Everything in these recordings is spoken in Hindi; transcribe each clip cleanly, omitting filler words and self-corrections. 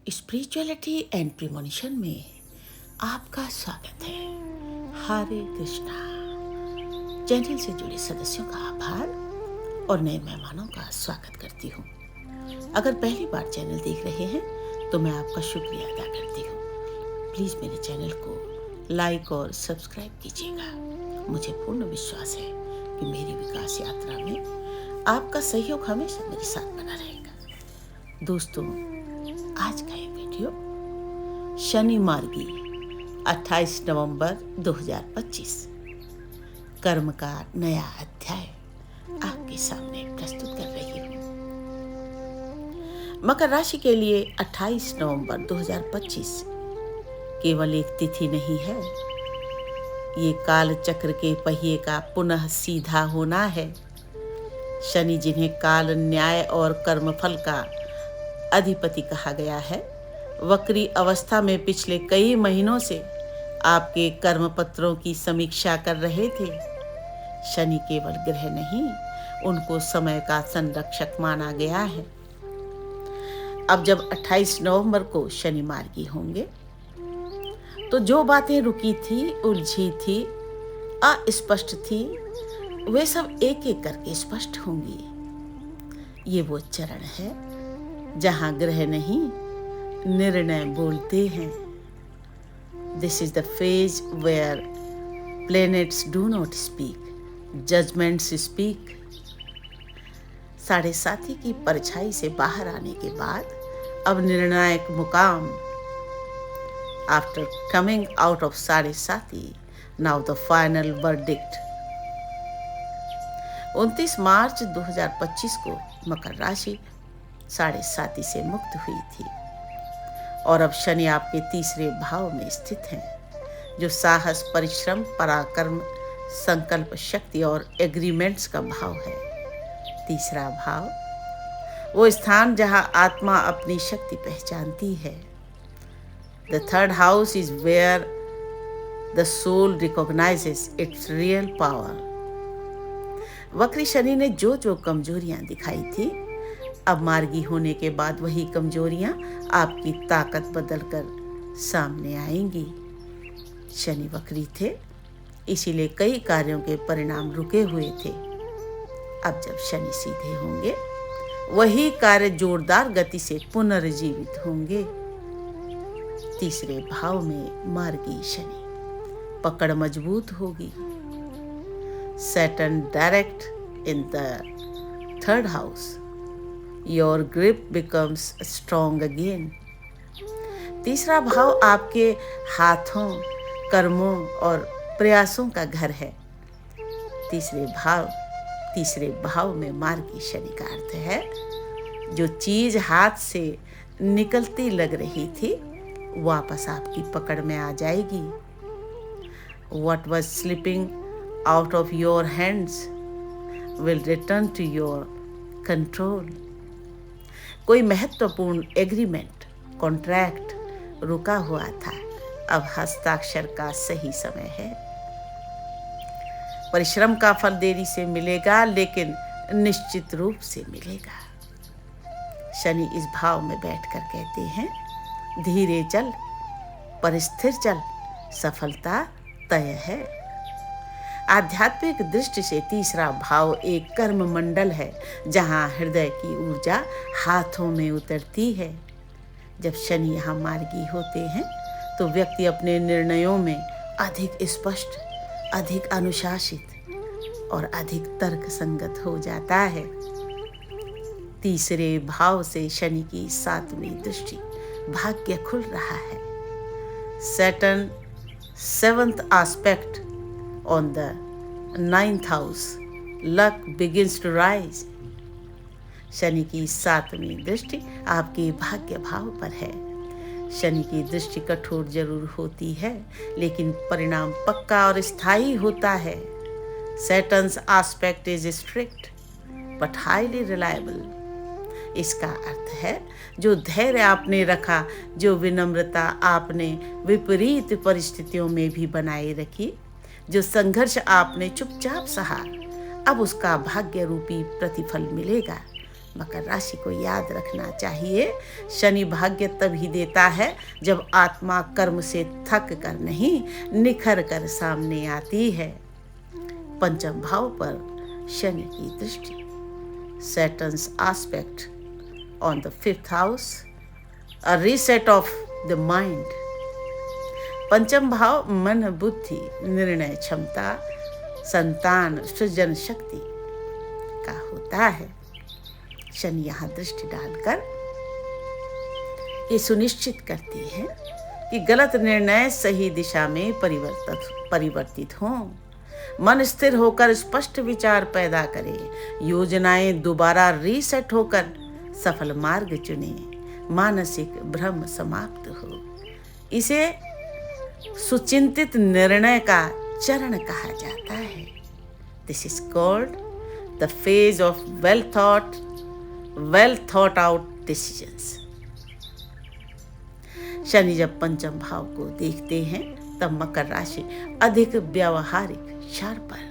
स्पिरिचुअलिटी एंड प्रीमोनिशन में आपका स्वागत है। हरे कृष्णा। चैनल से जुड़े सदस्यों का आभार और नए मेहमानों का स्वागत करती हूँ। अगर पहली बार चैनल देख रहे हैं तो मैं आपका शुक्रिया अदा करती हूँ। प्लीज़ मेरे चैनल को लाइक और सब्सक्राइब कीजिएगा। मुझे पूर्ण विश्वास है कि मेरी विकास यात्रा में आपका सहयोग हमेशा मेरे साथ बना रहेगा। दोस्तों, आज का ये वीडियो शनि मार्गी 28 नवंबर 2025 कर्म का नया अध्याय आपके सामने प्रस्तुत कर रही हूँ। मकर राशि के लिए 28 नवंबर 2025 केवल एक तिथि नहीं है, ये काल चक्र के पहिए का पुनः सीधा होना है। शनि, जिन्हें काल, न्याय और कर्मफल का अधिपति कहा गया है, वक्री अवस्था में पिछले कई महीनों से आपके कर्म पत्रों की समीक्षा कर रहे थे। शनि केवल ग्रह नहीं, उनको समय का संरक्षक माना गया है। अब जब 28 नवंबर को शनि मार्गी होंगे तो जो बातें रुकी थी, उलझी थी, अस्पष्ट थी, वे सब एक एक करके स्पष्ट होंगी। ये वो चरण है जहां ग्रह नहीं, निर्णय बोलते हैं। This is the phase where planets do not speak, judgments speak. 7.5 की परछाई से बाहर आने के बाद अब निर्णायक मुकाम। After coming out of 7.5, now the final verdict. 29 मार्च 2025 को मकर राशि 7.5 से मुक्त हुई थी और अब शनि आपके तीसरे भाव में स्थित हैं, जो साहस, परिश्रम, पराक्रम, संकल्प शक्ति और एग्रीमेंट्स का भाव है। तीसरा भाव वो स्थान जहां आत्मा अपनी शक्ति पहचानती है। The third house is where the soul recognizes its real power. वक्री शनि ने जो जो कमजोरियां दिखाई थी, अब मार्गी होने के बाद वही कमजोरियां आपकी ताकत बदलकर सामने आएंगी। शनि वक्री थे, इसीलिए कई कार्यों के परिणाम रुके हुए थे। अब जब शनि सीधे होंगे, वही कार्य जोरदार गति से पुनर्जीवित होंगे। तीसरे भाव में मार्गी शनि, पकड़ मजबूत होगी। Saturn direct in the third house, your grip becomes strong again. तीसरा भाव आपके हाथों, कर्मों और प्रयासों का घर है। तीसरे भाव में मार्गी शनि का अर्थ है, जो चीज हाथ से निकलती लग रही थी, वापस आपकी पकड़ में आ जाएगी। What was slipping out of your hands will return to your control. कोई महत्वपूर्ण एग्रीमेंट, कॉन्ट्रैक्ट रुका हुआ था, अब हस्ताक्षर का सही समय है। परिश्रम का फल देरी से मिलेगा, लेकिन निश्चित रूप से मिलेगा। शनि इस भाव में बैठकर कहते हैं, धीरे चल, पर स्थिर चल, सफलता तय है। आध्यात्मिक दृष्टि से तीसरा भाव एक कर्म मंडल है, जहां हृदय की ऊर्जा हाथों में उतरती है। जब शनि यहाँ मार्गी होते हैं तो व्यक्ति अपने निर्णयों में अधिक स्पष्ट, अधिक अनुशासित और अधिक तर्क संगत हो जाता है। तीसरे भाव से शनि की 7वीं दृष्टि, भाग्य खुल रहा है। Saturn 7th aspect on the 9th house, luck begins to rise. Shani की 7वीं दृष्टि आपके भाग्य भाव पर है। शनि की दृष्टि कठोर जरूर होती है, लेकिन परिणाम पक्का और स्थायी होता है। Saturn's aspect is strict but highly reliable. इसका अर्थ है, जो धैर्य आपने रखा, जो विनम्रता आपने विपरीत परिस्थितियों में भी बनाए रखी, जो संघर्ष आपने चुपचाप सहा, अब उसका भाग्य रूपी प्रतिफल मिलेगा। मकर राशि को याद रखना चाहिए, शनि भाग्य तभी देता है जब आत्मा कर्म से थक कर नहीं, निखर कर सामने आती है। पंचम भाव पर शनि की दृष्टि, Saturn's aspect on the 5th house, a reset of the mind। पंचम भाव मन, बुद्धि, निर्णय क्षमता, संतान, सृजन शक्ति का होता है। शनि यहाँ दृष्टि डालकर ये सुनिश्चित करती है कि गलत निर्णय सही दिशा में परिवर्तित हों, मन स्थिर होकर स्पष्ट विचार पैदा करे, योजनाएं दोबारा रीसेट होकर सफल मार्ग चुने, मानसिक भ्रम समाप्त हो। इसे सुचिंतित निर्णय का चरण कहा जाता है। This is called the phase of well thought out decisions. Shani जब पंचम भाव को देखते हैं तब मकर राशि अधिक व्यावहारिक, शार्पर,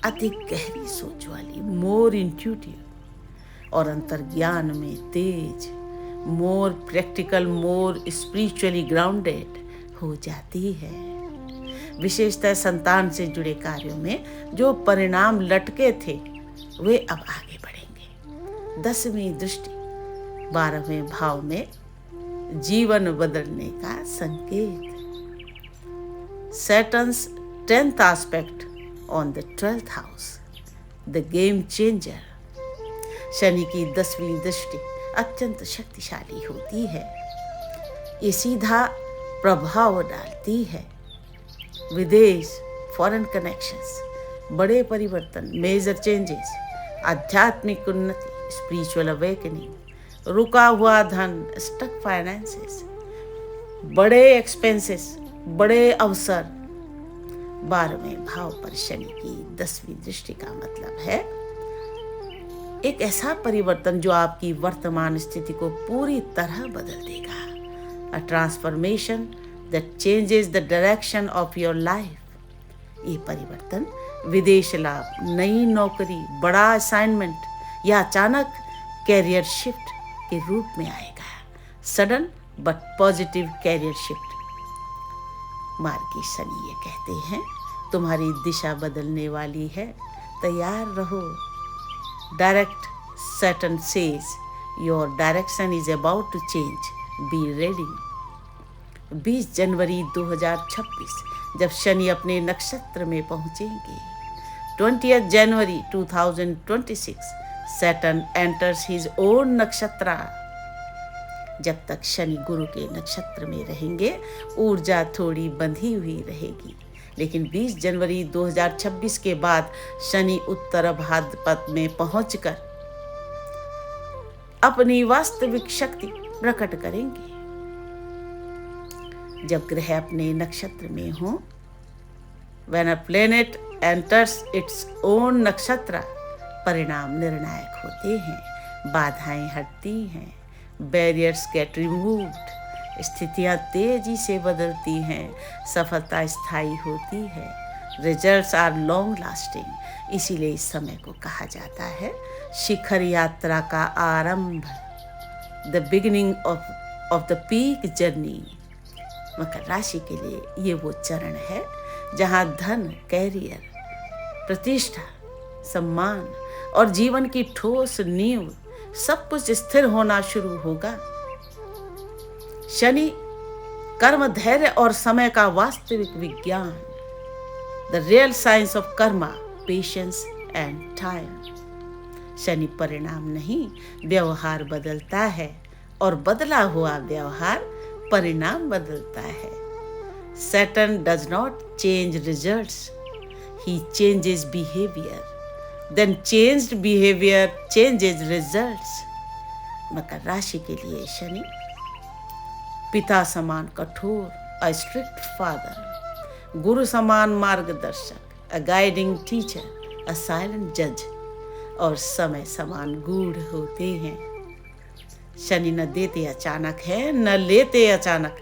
अधिक गहरी सोच वाली, मोर इंट्यूटिव और अंतर्ज्ञान में तेज, मोर प्रैक्टिकल, मोर स्पिरिचुअली ग्राउंडेड हो जाती है। विशेषतः संतान से जुड़े कार्यों में जो परिणाम लटके थे वे अब आगे बढ़ेंगे। 10वीं दृष्टि 12वें भाव में जीवन बदलने का संकेत। Saturn's 10th aspect on the 12th house, the game changer। Shani की 10वीं दृष्टि अत्यंत शक्तिशाली होती है। ये सीधा प्रभाव डालती है। विदेश, फॉरेन कनेक्शंस, बड़े परिवर्तन, मेजर चेंजेस, आध्यात्मिक उन्नति, स्पिरिचुअल अवेकनिंग, रुका हुआ धन, स्टक फाइनेंसेस, बड़े एक्सपेंसेस, बड़े अवसर। 12वें भाव पर शनि की 10वीं दृष्टि का मतलब है एक ऐसा परिवर्तन जो आपकी वर्तमान स्थिति को पूरी तरह बदल देगा। A transformation that changes the direction of your life। ये परिवर्तन विदेश लाभ, नई नौकरी, बड़ा असाइनमेंट या अचानक कैरियर शिफ्ट के रूप में आएगा। Sudden but positive career shift. मार्गी शनि ये कहते हैं तुम्हारी दिशा बदलने वाली है, तैयार रहो। Direct Saturn says your direction is about to change, be ready। 20 जनवरी 2026 जब शनि अपने नक्षत्र में पहुंचेंगे। 20th जनवरी 2026 Saturn enters his own नक्षत्र। जब तक शनि गुरु के नक्षत्र में रहेंगे ऊर्जा थोड़ी बंधी हुई रहेगी, लेकिन 20 जनवरी 2026 के बाद शनि उत्तर भाद्रपद में पहुंचकर अपनी वास्तविक शक्ति प्रकट करेंगे। जब ग्रह अपने नक्षत्र में हो, when a planet enters its own नक्षत्र, परिणाम निर्णायक होते हैं, बाधाएं हटती हैं, बैरियर्स गेट रिमूव्ड, स्थितियां तेजी से बदलती हैं, सफलता स्थायी होती है, रिजल्ट्स आर लॉन्ग लास्टिंग। इसीलिए इस समय को कहा जाता है शिखर यात्रा का आरंभ, the beginning of the peak journey. मकर राशि के लिए ये वो चरण है जहां धन, कैरियर, प्रतिष्ठा, सम्मान और जीवन की ठोस नींव सब कुछ स्थिर होना शुरू होगा। शनि कर्म, धैर्य और समय का वास्तविक विज्ञान, the real science of Karma, patience and time. Shani परिणाम नहीं, व्यवहार बदलता है और बदला हुआ व्यवहार परिणाम बदलता है। Saturn does not change results, he changes behavior, then changed behavior changes results। मकर राशि के लिए शनि पिता समान कठोर, a strict father, गुरु समान मार्गदर्शक, a guiding teacher, a silent judge और समय समान गूढ़ होते हैं। शनि न देते अचानक है न लेते अचानक,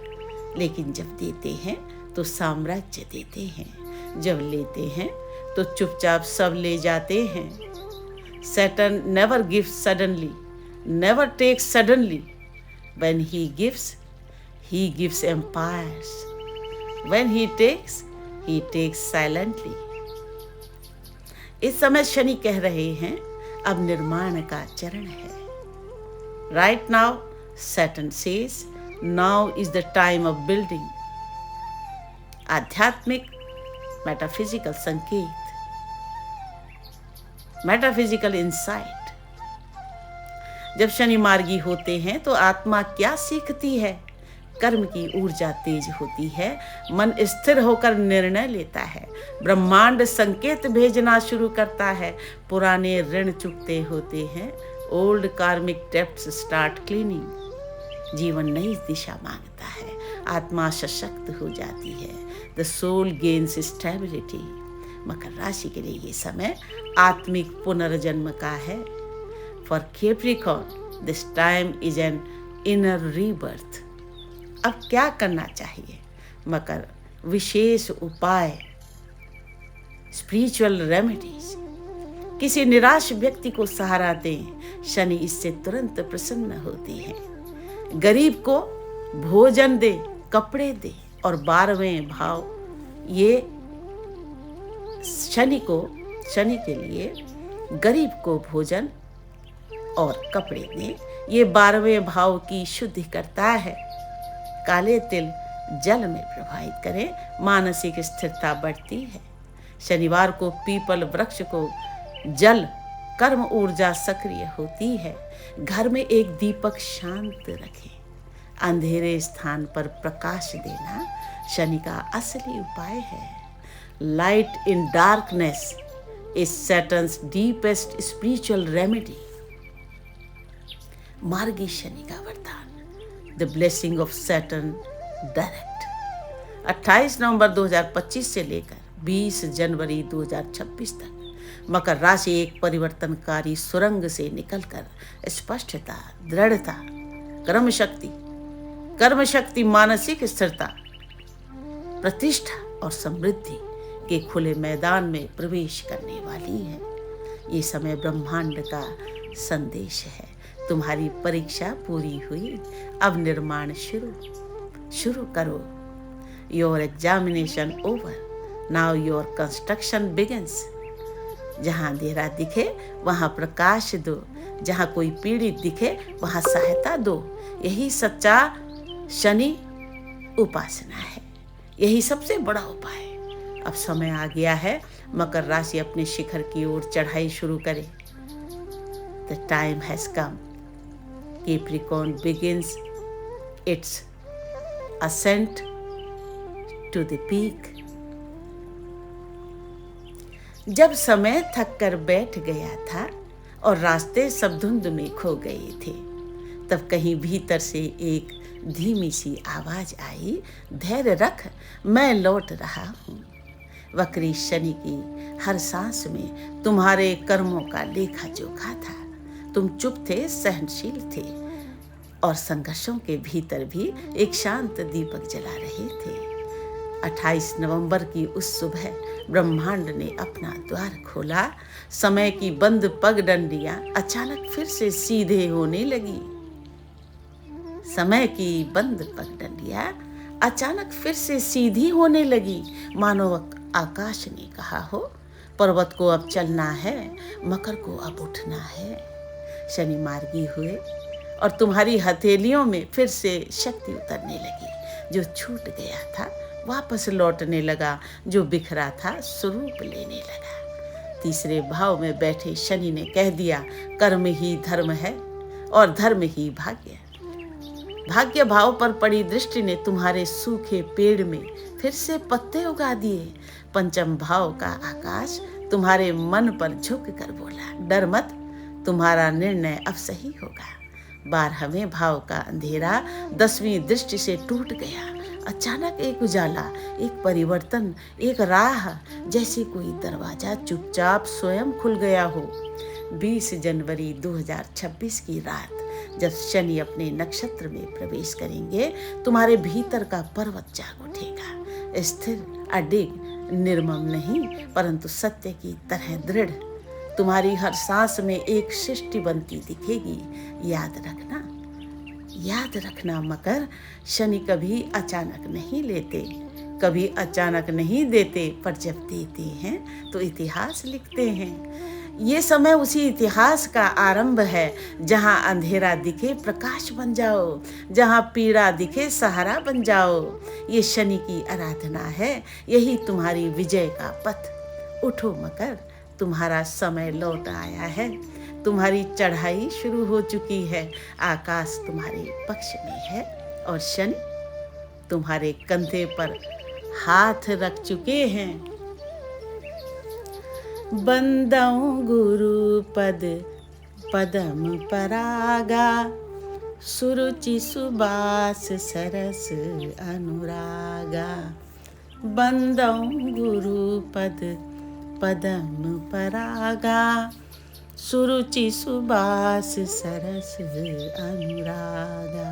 लेकिन जब देते हैं तो साम्राज्य देते हैं, जब लेते हैं तो चुपचाप सब ले जाते हैं। Saturn never gives suddenly, never takes suddenly. When he gives empires. When he takes silently. इस समय शनि कह रहे हैं अब निर्माण का चरण है. Right now, Saturn says, now is the time of building. आध्यात्मिक मेटाफिजिकल संकेत, मेटाफिजिकल इंसाइट. जब शनि मार्गी होते हैं तो आत्मा क्या सीखती है? कर्म की ऊर्जा तेज होती है, मन स्थिर होकर निर्णय लेता है, ब्रह्मांड संकेत भेजना शुरू करता है, पुराने ऋण चुकते होते हैं, ओल्ड कार्मिक डेब्ट्स स्टार्ट क्लीनिंग. जीवन नई दिशा मांगता है, आत्मा सशक्त हो जाती है. The soul gains stability. मकर राशि के लिए ये समय आत्मिक पुनर्जन्म का है. For Capricorn this time is an inner rebirth. अब क्या करना चाहिए? मकर, विशेष उपाय, स्पिरिचुअल रेमेडीज. किसी निराश व्यक्ति को सहारा दें, शनि इससे तुरंत प्रसन्न होती है. गरीब को भोजन दे, कपड़े दे. और 12वें भाव, ये शनि के लिए गरीब को भोजन और कपड़े दें, ये 12वें भाव की शुद्धि करता है. काले तिल जल में प्रवाहित करें, मानसिक स्थिरता बढ़ती है. शनिवार को पीपल वृक्ष को जल, कर्म ऊर्जा सक्रिय होती है. घर में एक दीपक शांत रखें. अंधेरे स्थान पर प्रकाश देना शनि का असली उपाय है. Light in darkness is Saturn's deepest spiritual remedy. मार्गी शनि का वरदान, the blessing of Saturn direct. 28 नवंबर 2025 से लेकर 20 जनवरी 2026 तक मकर राशि एक परिवर्तनकारी सुरंग से निकलकर स्पष्टता, दृढ़ता, कर्म शक्ति, मानसिक स्थिरता, प्रतिष्ठा और समृद्धि के खुले मैदान में प्रवेश करने वाली है. ये समय ब्रह्मांड का संदेश है. तुम्हारी परीक्षा पूरी हुई, अब निर्माण शुरू करो. Your examination over, now your construction begins. जहाँ अंधेरा दिखे वहाँ प्रकाश दो, जहाँ कोई पीड़ित दिखे वहाँ सहायता दो. यही सच्चा शनि उपासना है, यही सबसे बड़ा उपाय. अब समय आ गया है मकर राशि अपने शिखर की ओर चढ़ाई शुरू करे. The time has come. Capricorn begins its ascent to the peak. जब समय थक कर बैठ गया था और रास्ते सब धुंध में खो गए थे, तब कहीं भीतर से एक धीमी सी आवाज आई, धैर्य रख, मैं लौट रहा हूँ. वक्री शनि की हर सांस में तुम्हारे कर्मों का लेखा जोखा था. तुम चुप थे, सहनशील थे और संघर्षों के भीतर भी एक शांत दीपक जला रहे थे. 28 नवंबर की उस सुबह ब्रह्मांड ने अपना द्वार खोला. समय की बंद पगडंडियां अचानक फिर से सीधे होने लगी. समय की बंद पगडंडियां अचानक फिर से सीधी होने लगी. मानो आकाश ने कहा हो, पर्वत को अब चलना है, मकर को अब उठना है. शनि मार्गी हुए और तुम्हारी हथेलियों में फिर से शक्ति उतरने लगी. जो छूट गया था वापस लौटने लगा, जो बिखरा था स्वरूप लेने लगा. तीसरे भाव में बैठे शनि ने कह दिया, कर्म ही धर्म है और धर्म ही भाग्य. भाग्य भाव पर पड़ी दृष्टि ने तुम्हारे सूखे पेड़ में फिर से पत्ते उगा दिए. पंचम भाव का आकाश तुम्हारे मन पर झुक कर बोला, डर मत, तुम्हारा निर्णय अब सही होगा. 12वें भाव का अंधेरा 10वीं दृष्टि से टूट गया. अचानक एक उजाला, एक परिवर्तन, एक राह, जैसे कोई दरवाजा चुपचाप स्वयं खुल गया हो. 20 जनवरी 2026 की रात जब शनि अपने नक्षत्र में प्रवेश करेंगे, तुम्हारे भीतर का पर्वत जाग उठेगा. स्थिर, अडिग, निर्मम नहीं परंतु सत्य की तरह दृढ़. तुम्हारी हर सांस में एक सृष्टि बनती दिखेगी। याद रखना मकर, शनि कभी अचानक नहीं लेते, कभी अचानक नहीं देते, पर जब देते हैं तो इतिहास लिखते हैं। ये समय उसी इतिहास का आरंभ है, जहाँ अंधेरा दिखे प्रकाश बन जाओ, जहाँ पीड़ा दिखे सहारा बन जाओ। ये शनि की आराधना है, यही तुम्हारी विजय का पथ। उठो मकर, तुम्हारा समय लौट आया है, तुम्हारी चढ़ाई शुरू हो चुकी है। आकाश तुम्हारे पक्ष में है और शनि तुम्हारे कंधे पर हाथ रख चुके हैं। बंदौ गुरु पद पदम परागा, सुरुचि सुबास सरस अनुरागा। बंदौ गुरु पद पदम परागा, सुरुचि सुबास सरस अनुरागा।